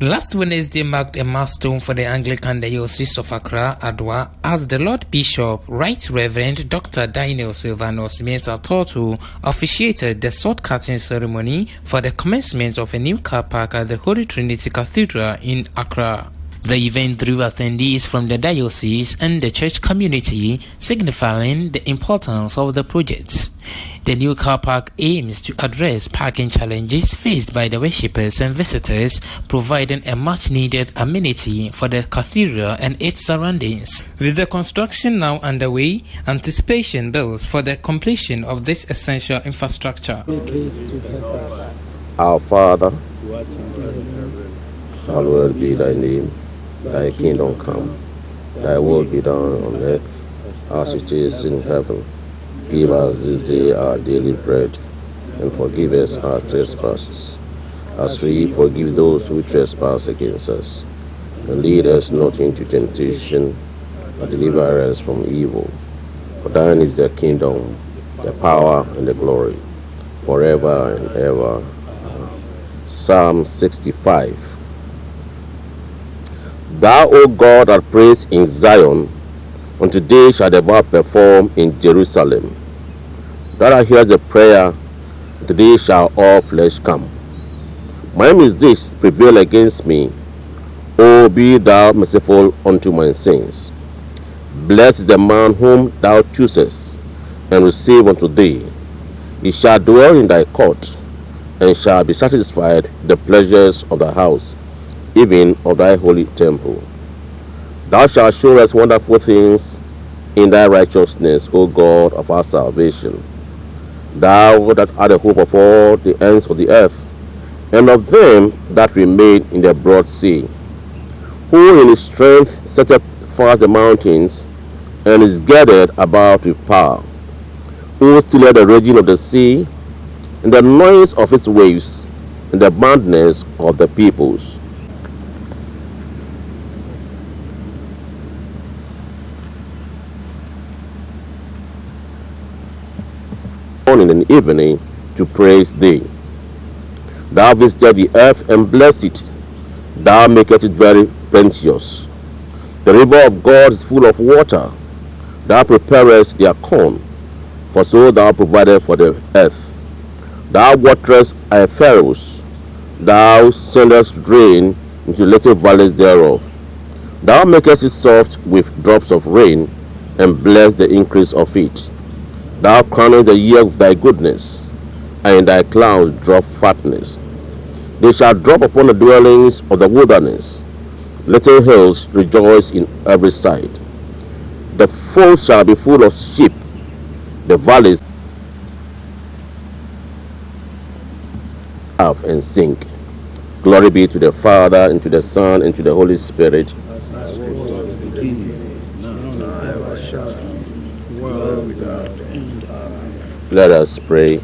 Last Wednesday marked a milestone for the Anglican Diocese of Accra, Adwa, as the Lord Bishop, Right Reverend Dr. Daniel Silvanus Mensah Torto officiated the sword-cutting ceremony for the commencement of a new car park at the Holy Trinity Cathedral in Accra. The event drew attendees from the diocese and the church community, signifying the importance of the project. The new car park aims to address parking challenges faced by the worshippers and visitors, providing a much-needed amenity for the cathedral and its surroundings. With the construction now underway, anticipation builds for the completion of this essential infrastructure. Our Father, hallowed be thy name. Thy kingdom come, thy will be done on earth as it is in heaven. Give us this day our daily bread, and forgive us our trespasses, as we forgive those who trespass against us. And lead us not into temptation, but deliver us from evil. For thine is the kingdom, the power, and the glory, forever and ever. Psalm 65. Thou, O God, art praised in Zion, and today shall the vow perform in Jerusalem. That I hear the prayer, today shall all flesh come. My name is this, prevail against me. O be thou merciful unto my sins. Blessed is the man whom thou choosest, and receive unto thee. He shall dwell in thy court, and shall be satisfied with the pleasures of thy house, even of thy holy temple. Thou shalt show us wonderful things in thy righteousness, O God of our salvation. Thou that art the hope of all the ends of the earth, and of them that remain in the broad sea, who in his strength setteth fast the mountains, and is girded about with power, who stilleth the raging of the sea, and the noise of its waves, and the madness of the peoples. Morning and evening to praise thee. Thou visited the earth and blessed it. Thou makest it very plenteous. The river of God is full of water. Thou preparest their corn, for so thou provided for the earth. Thou waterest thy furrows. Thou sendest rain into little valleys thereof. Thou makest it soft with drops of rain, and bless the increase of it. Thou crownest the year with thy goodness, and in thy clouds drop fatness. They shall drop upon the dwellings of the wilderness. Little hills rejoice in every side. The folds shall be full of sheep, the valleys laugh and sing. Glory be to the Father, and to the Son, and to the Holy Spirit. Let us pray.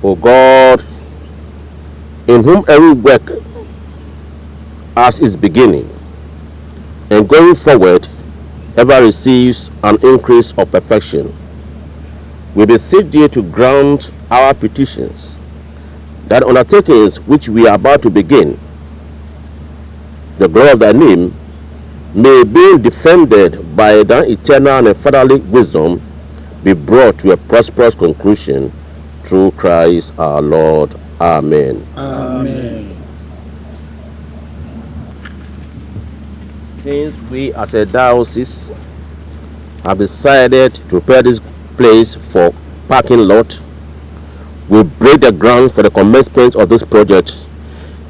O God, in whom every work has its beginning, and going forward ever receives an increase of perfection, we beseech thee to grant our petitions, that undertakings which we are about to begin, the glory of thy name, may, being defended by thy eternal and fatherly wisdom, be brought to a prosperous conclusion through Christ our Lord. Amen. Amen. Since we as a diocese have decided to prepare this place for parking lot, we break the ground for the commencement of this project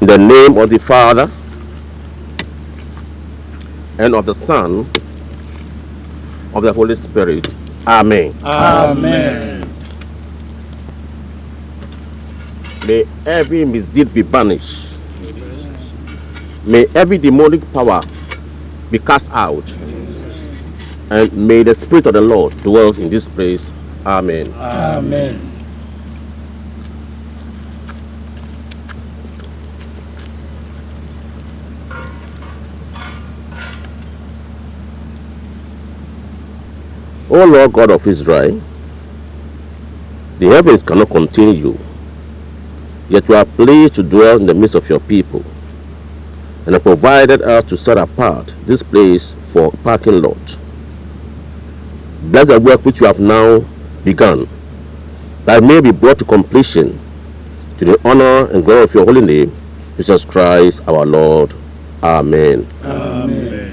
in the name of the Father, and of the Son, of the Holy Spirit. Amen. Amen. May every misdeed be banished. May every demonic power be cast out. And may the Spirit of the Lord dwell in this place. Amen. Amen. O Lord God of Israel, the heavens cannot contain you, yet you are pleased to dwell in the midst of your people, and have provided us to set apart this place for parking lot. Bless the work which you have now begun, that it may be brought to completion, to the honor and glory of your holy name, Jesus Christ our Lord. Amen. Amen.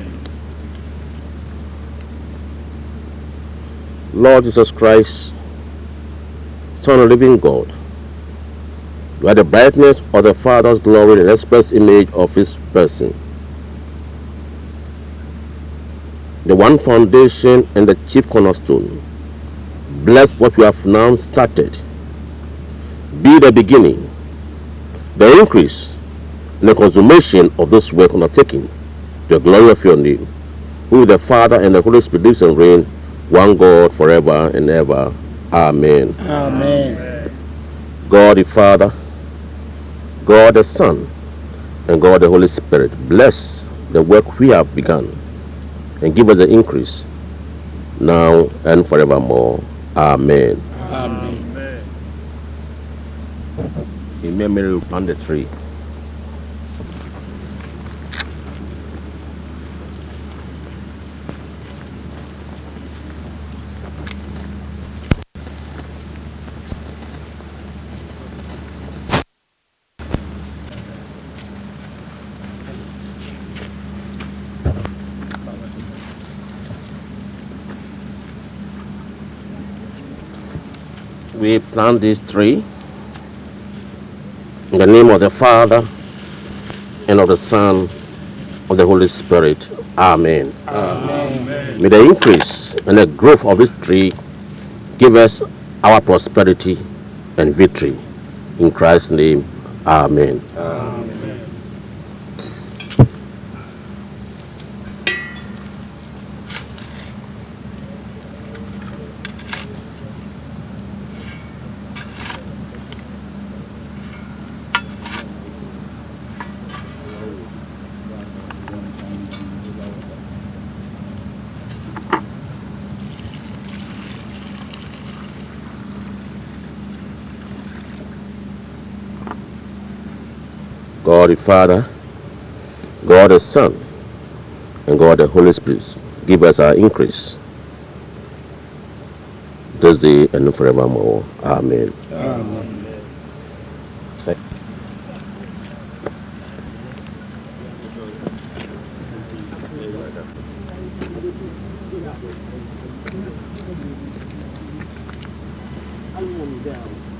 Lord Jesus Christ, Son of the living God, you are the brightness of the Father's glory and express image of his person, the one foundation and the chief cornerstone. Bless what we have now started. Be the beginning, the increase, and the consummation of this work undertaken, to the glory of your name, who the Father and the Holy Spirit lives and reign, one God, forever and ever. Amen. Amen. God the Father, God the Son, and God the Holy Spirit bless the work we have begun, and give us the increase, now and forevermore. Amen. Amen. In memory, we plant the tree. We plant this tree in the name of the Father, and of the Son, of the Holy Spirit. Amen. Amen. May the increase and the growth of this tree give us our prosperity and victory. In Christ's name, amen. God the Father, God the Son, and God the Holy Spirit give us our increase this day and forevermore. Amen. Amen. I don't want you down.